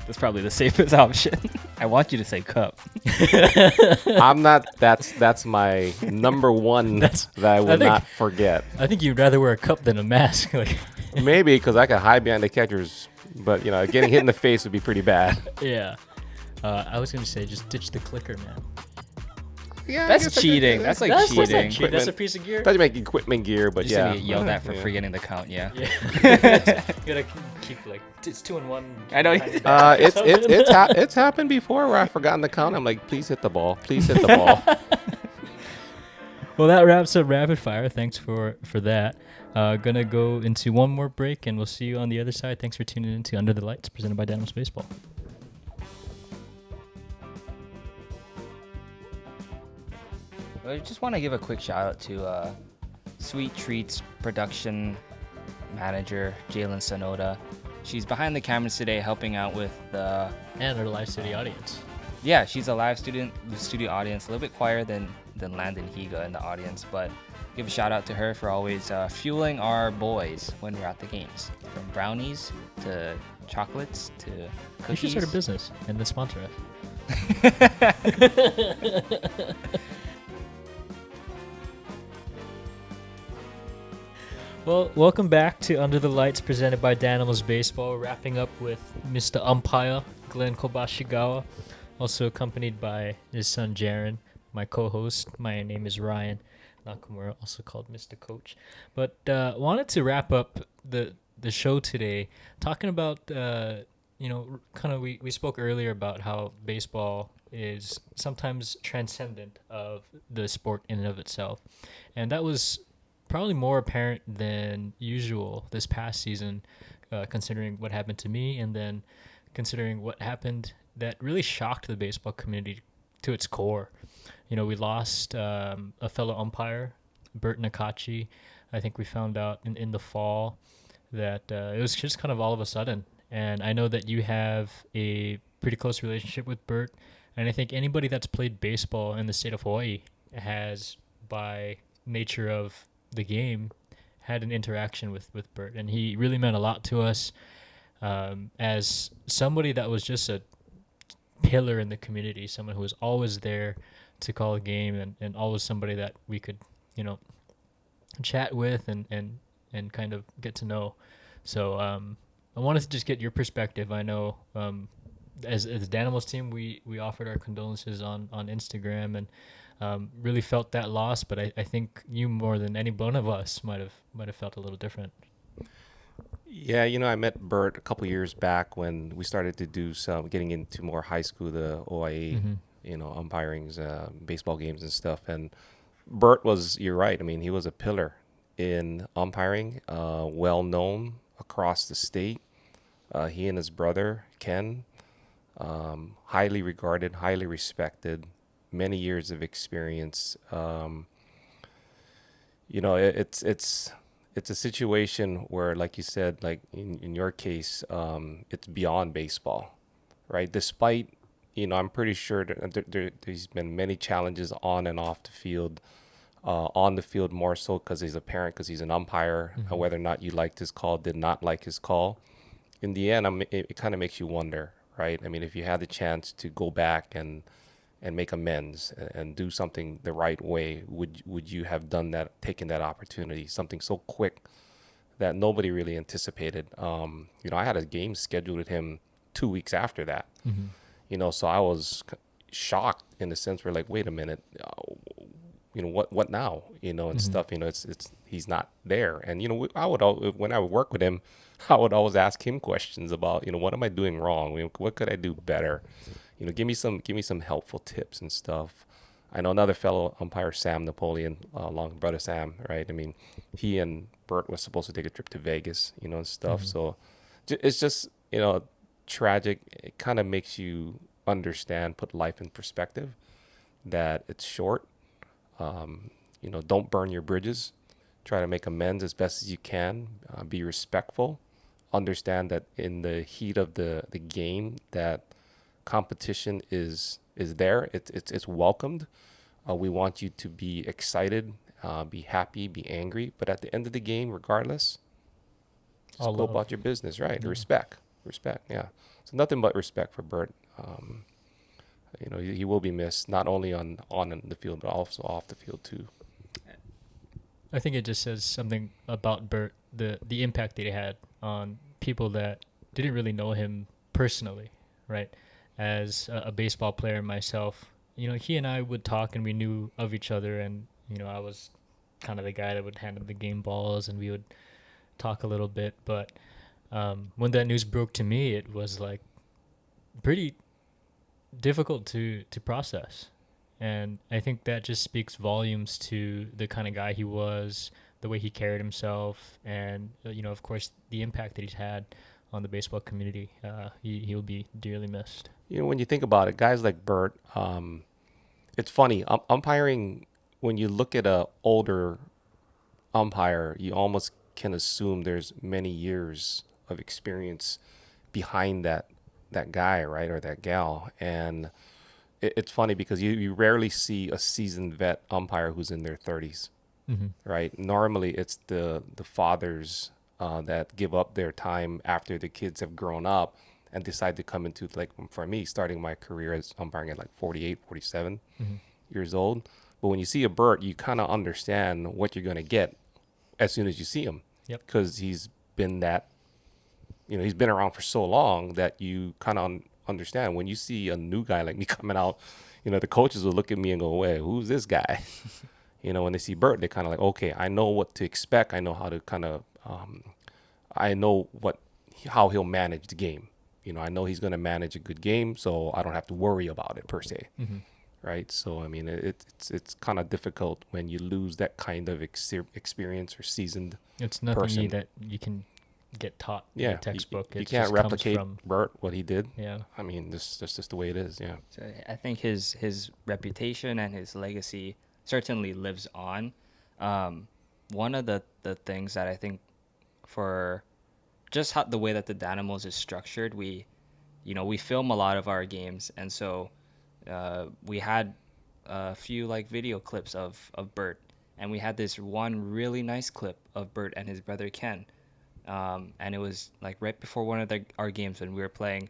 That's probably the safest option. I want you to say cup. I'm not. That's my number one that I will think- not forget. I think you'd rather wear a cup than a mask. Like, Maybe because I can hide behind the catchers, but getting hit in the face would be pretty bad. yeah. I was gonna say just ditch the clicker, man. Yeah, That's cheating. That's like That's cheating. cheat. That's a piece of gear. Doesn't make equipment gear, but Just yeah. gonna get yelled at for Yeah. forgetting the count. Yeah. Yeah. You gotta keep like it's 2 and 1. I know. It's happened before where I've forgotten the count. I'm like, please hit the ball. Please hit the ball. Well, that wraps up rapid fire. Thanks for that. Gonna go into one more break, and we'll see you on the other side. Thanks for tuning in to Under the Lights, presented by Dynamos Baseball. I just want to give a quick shout out to Sweet Treats production manager Jalen Sonoda. She's behind the cameras today, helping out with the. And our live city audience. Yeah, she's a live studio audience, a little bit quieter than Landon Higa in the audience, but give a shout out to her for always fueling our boys when we're at the games. From brownies to chocolates to You should cookies. start a business and then sponsor us. Well, welcome back to Under the Lights, presented by Dynamos Baseball. We're wrapping up with Mr. Umpire, Glenn Kobashigawa, also accompanied by his son, Jaron, my co-host. My name is Ryan Nakamura, also called Mr. Coach. But wanted to wrap up the show today talking about, we spoke earlier about how baseball is sometimes transcendent of the sport in and of itself. And that was probably more apparent than usual this past season, considering what happened to me and then considering what happened that really shocked the baseball community to its core. We lost a fellow umpire, Bert Nakachi. I think we found out in the fall that it was just kind of all of a sudden. And I know that you have a pretty close relationship with Bert. And I think anybody that's played baseball in the state of Hawaii has, by nature of the game, had an interaction with Bert. And he really meant a lot to us as somebody that was just a pillar in the community, someone who was always there to call a game and always somebody that we could, chat with and and kind of get to know. So I wanted to just get your perspective. I know as the Danimals team, we offered our condolences on Instagram and really felt that loss. But I think you more than any one of us might have felt a little different. Yeah, I met Bert a couple years back when we started to do getting into more high school, the OIA, umpirings, baseball games and stuff. And Bert you're right. I mean, he was a pillar in umpiring, well known across the state. He and his brother, Ken, highly regarded, highly respected, many years of experience. It's a situation where, like you said, like in your case, it's beyond baseball, right? Despite, I'm pretty sure that there's been many challenges on and off the field. On the field more so because he's a parent, because he's an umpire. Whether or not you liked his call, did not like his call. In the end, it kind of makes you wonder, right? I mean, if you had the chance to go back and make amends and do something the right way, would you have done that, taken that opportunity, something so quick that nobody really anticipated? I had a game scheduled with him 2 weeks after that, so I was shocked in the sense where, like, wait a minute, what now, and stuff, it's he's not there. And, when I would work with him, I would always ask him questions about, what am I doing wrong? What could I do better? Give me some helpful tips and stuff. I know another fellow umpire, Sam Napoleon, along with brother Sam, right? I mean, he and Bert was supposed to take a trip to Vegas, and stuff. So it's just, tragic. It kind of makes you understand, put life in perspective, that it's short. Don't burn your bridges. Try to make amends as best as you can. Be respectful. Understand that in the heat of the game, that competition is there. It's welcomed. We want you to be excited, be happy, be angry. But at the end of the game, regardless, just go about your business, right? Yeah. Respect. Yeah. So nothing but respect for Bert. He will be missed, not only on the field, but also off the field too. I think it just says something about Bert, the impact that he had on people that didn't really know him personally, right? As a baseball player myself, he and I would talk and we knew of each other, and I was kind of the guy that would hand him the game balls and we would talk a little bit. But when that news broke to me, it was like pretty difficult to process. And I think that just speaks volumes to the kind of guy he was, the way he carried himself, and of course the impact that he's had on the baseball community. He'll be dearly missed. When you think about it, guys like Bert, it's funny, umpiring, when you look at a older umpire, you almost can assume there's many years of experience behind that guy, right, or that gal. And it's funny because you rarely see a seasoned vet umpire who's in their 30s, right? Normally, it's the fathers that give up their time after the kids have grown up and decide to come into, like, for me, starting my career as umpiring at like 48, 47 years old. But when you see a Bert, you kind of understand what you're going to get as soon as you see him. Yep. Because he's been he's been around for so long that you kind of understand. When you see a new guy like me coming out, the coaches will look at me and go, "Wait, who's this guy?" When they see Bert, they kind of like, "Okay, I know what to expect. I know how to kind of, I know how he'll manage the game. I know he's going to manage a good game, so I don't have to worry about it per se." Right. So, I mean, it's kind of difficult when you lose that kind of experience or seasoned It's nothing person. that you can get taught in a textbook. You It can't just replicate comes from, Bert, what he did. yeah. I mean, that's just the way it is. Yeah. So I think his reputation and his legacy certainly lives on. One of the things that I think, for just how the way that the Danimals is structured, we film a lot of our games, and so we had a few like video clips of Bert, and we had this one really nice clip of Bert and his brother Ken. And it was like right before one of our games when we were playing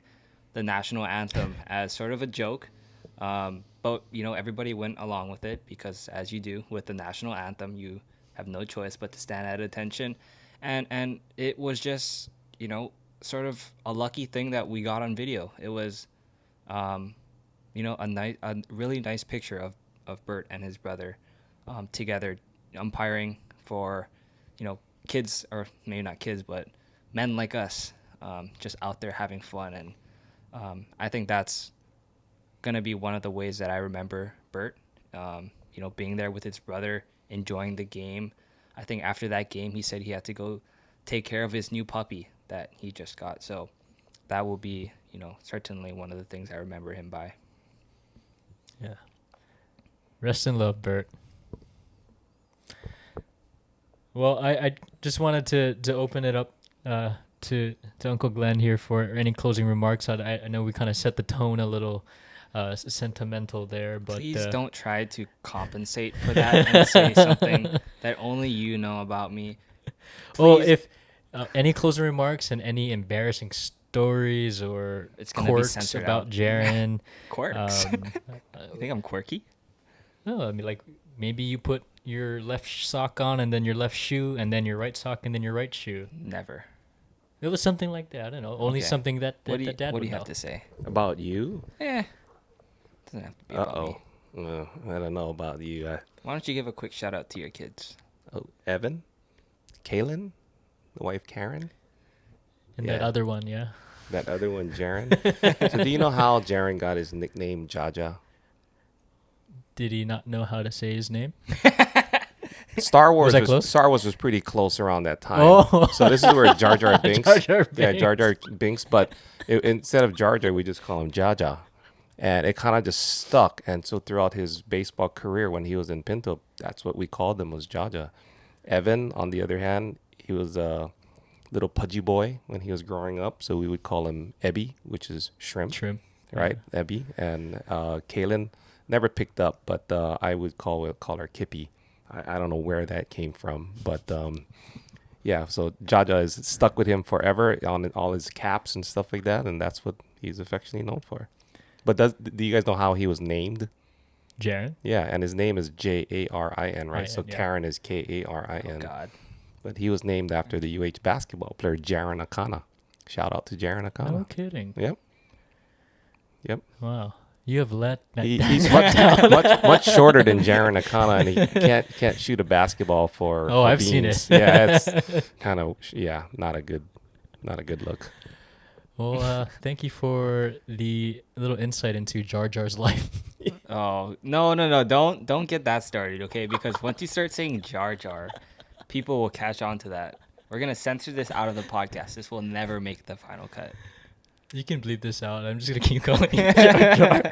the national anthem as sort of a joke. But, everybody went along with it because, as you do with the national anthem, you have no choice but to stand at attention. and it was just, you know, sort of a lucky thing that we got on video. It was, you know, a really nice picture of Bert and his brother together umpiring for, you know, kids, or maybe not kids, but men like us, just out there having fun. And I think that's gonna be one of the ways that I remember Bert. You know, being there with his brother, enjoying the game. I think after that game, he said he had to go take care of his new puppy that he just got. So that will be, you know, certainly one of the things I remember him by. Yeah. Rest in love, Bert. Well, I just wanted to open it up to Uncle Glenn here for any closing remarks. I know we kind of set the tone a little sentimental there, but Please don't try to compensate for that and say something that only you know about me. Well, Please. if any closing remarks and any embarrassing stories or It's gonna be quirks censored about out. Jaren. Quirks. You think I'm quirky? No, I mean, like, maybe you put your left sock on and then your left shoe and then your right sock and then your right shoe. Never. It was something like that. I don't know. Only Okay. something that What do you, that dad what do would you have know. to say? About you? Doesn't have to be about me. I don't know about you. Why don't you give a quick shout out to your kids? Evan, Kaylin, the wife Karen, And that Yeah. other one, yeah. that other one Jaren. So do you know how Jaren got his nickname Jaja? Did he not know how to say his name? Star Wars that close? Star Wars was pretty close around that time. Oh. So this is where Jar Jar Binks. Jar Jar Yeah, Jar Binks. Jar Binks. But instead of Jar Jar, we just call him Jaja. And it kind of just stuck. And so throughout his baseball career, when he was in Pinto, that's what we called him, was Jaja. Evan, on the other hand, he was a little pudgy boy when he was growing up. So we would call him Ebby, which is shrimp. Shrimp. Right, Ebby. And Kaylin never picked up, but I would call her Kippy. I don't know where that came from, but yeah. So Jaja is stuck with him forever on all his caps and stuff like that, and that's what he's affectionately known for. But do you guys know how he was named? Jaren? Yeah, and his name is Jarin, right? So yeah. Karen is Karin. Oh, God. But he was named after the UH basketball player Jaren Akana. Shout out to Jaren Akana. No kidding. Yep. Wow. You have let that He's much shorter than Jaren Akana, and he can't shoot a basketball for. Oh, for I've seen beans. it. Yeah, it's kind of not a good look. Well, thank you for the little insight into Jar Jar's life. Oh, no. Don't get that started, okay? Because once you start saying Jar Jar, people will catch on to that. We're going to censor this out of the podcast. This will never make the final cut. You can bleep this out. I'm just gonna keep calling you Jar Jar.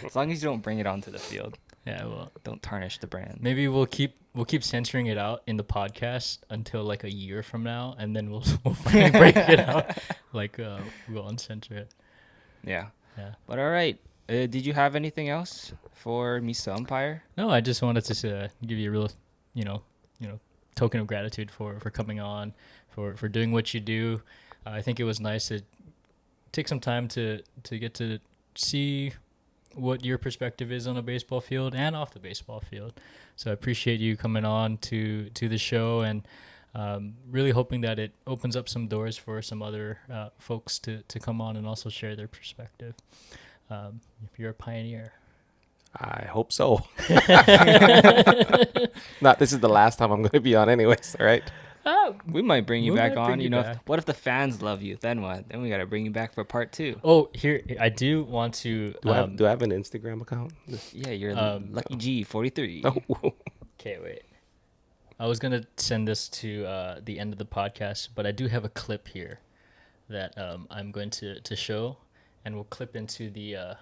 As long as you don't bring it onto the field. Yeah, well, Don't tarnish the brand. maybe we'll keep censoring it out in the podcast until like a year from now, and then we'll finally break it out. Like we'll uncensor it. Yeah. Yeah. But all right. Did you have anything else for Mr. Umpire? No, I just wanted to give you a real, you know, token of gratitude for coming on, for doing what you do. I think it was nice to take some time to get to see what your perspective is on a baseball field and off the baseball field. So I appreciate you coming on to the show, and really hoping that it opens up some doors for some other folks to come on and also share their perspective. You're a pioneer. I hope so. This is the last time I'm going to be on, anyways. All right. We might bring you We back might on. bring You you know, back. what if the fans love you? Then what? Then we got to bring you back for part 2. Oh, here I do want to. Do I have an Instagram account? Yeah, you're Lucky G43. Oh. Okay, wait. I was gonna send this to the end of the podcast, but I do have a clip here that I'm going to show, and we'll clip into the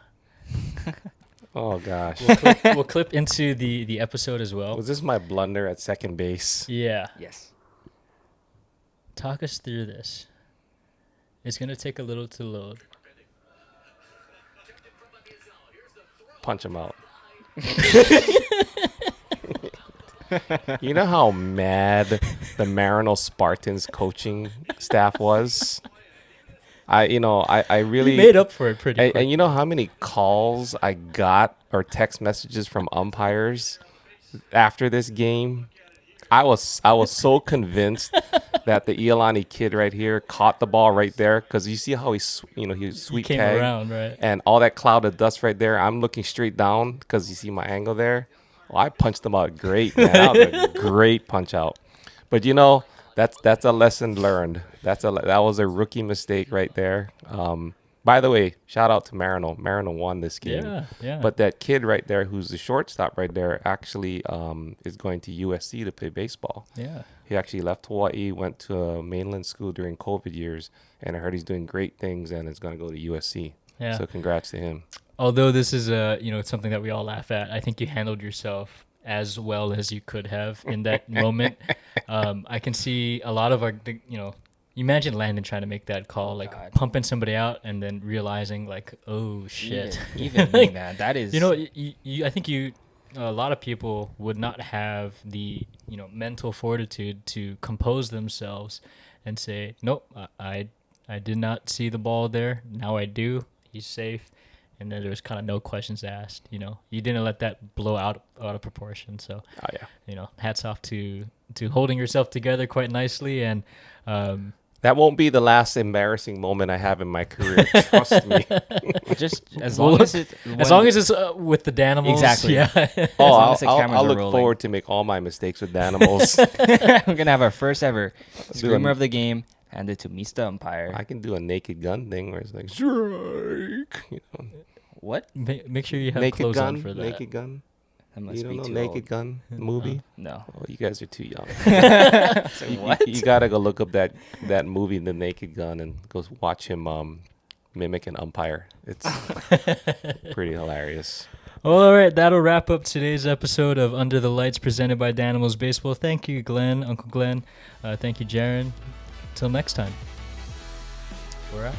Oh gosh. we'll clip into the episode as well. Was this my blunder at second base? Yeah, Yes. talk us through this. It's gonna take a little to load. Punch him out. You know how mad the Marino Spartans coaching staff was? I really You made up for it pretty quick. and you know how many calls I got or text messages from umpires after this game? I was so convinced that the Iolani kid right here caught the ball right there, because you see how he sweet came tag around, right? and all that cloud of dust right there. I'm looking straight down because you see my angle there. Well, I punched him out great, man. That was a great punch out. But that's a lesson learned. That was a rookie mistake right there. By the way, shout out to Marino. Marino won this game. Yeah. But that kid right there, who's the shortstop right there, actually is going to USC to play baseball. Yeah. He actually left Hawaii, went to a mainland school during COVID years, and I heard he's doing great things and is going to go to USC. Yeah. So congrats to him. Although this is it's something that we all laugh at, I think you handled yourself as well as you could have in that moment. I can see a lot of imagine Landon trying to make that call, like God. pumping somebody out and then realizing like, oh shit. Even me, man. That is. I think a lot of people would not have the mental fortitude to compose themselves and say, nope, I did not see the ball there. Now I do. He's safe. And then there was kind of no questions asked. You didn't let that blow out of proportion. So, hats off to holding yourself together quite nicely. And that won't be the last embarrassing moment I have in my career. Trust me. Just as long as it's with the Danimals. Exactly. Yeah. Oh, as the cameras I'll are look rolling. forward to make all my mistakes with Danimals. We're gonna have our first ever screamer of the game handed to Mr. Umpire. I can do a naked gun thing where it's like strike. What? Make sure you have Naked clothes gun. on for that. Naked gun. That must You don't be know too Naked old. Gun movie? No. Oh, you guys are too young. What? You gotta go look up that movie, The Naked Gun, and go watch him mimic an umpire. It's pretty hilarious. Well, all right, that'll wrap up today's episode of Under the Lights presented by Danimals Baseball. Thank you, Glenn, Uncle Glenn. Thank you, Jaron. Till next time. We're out.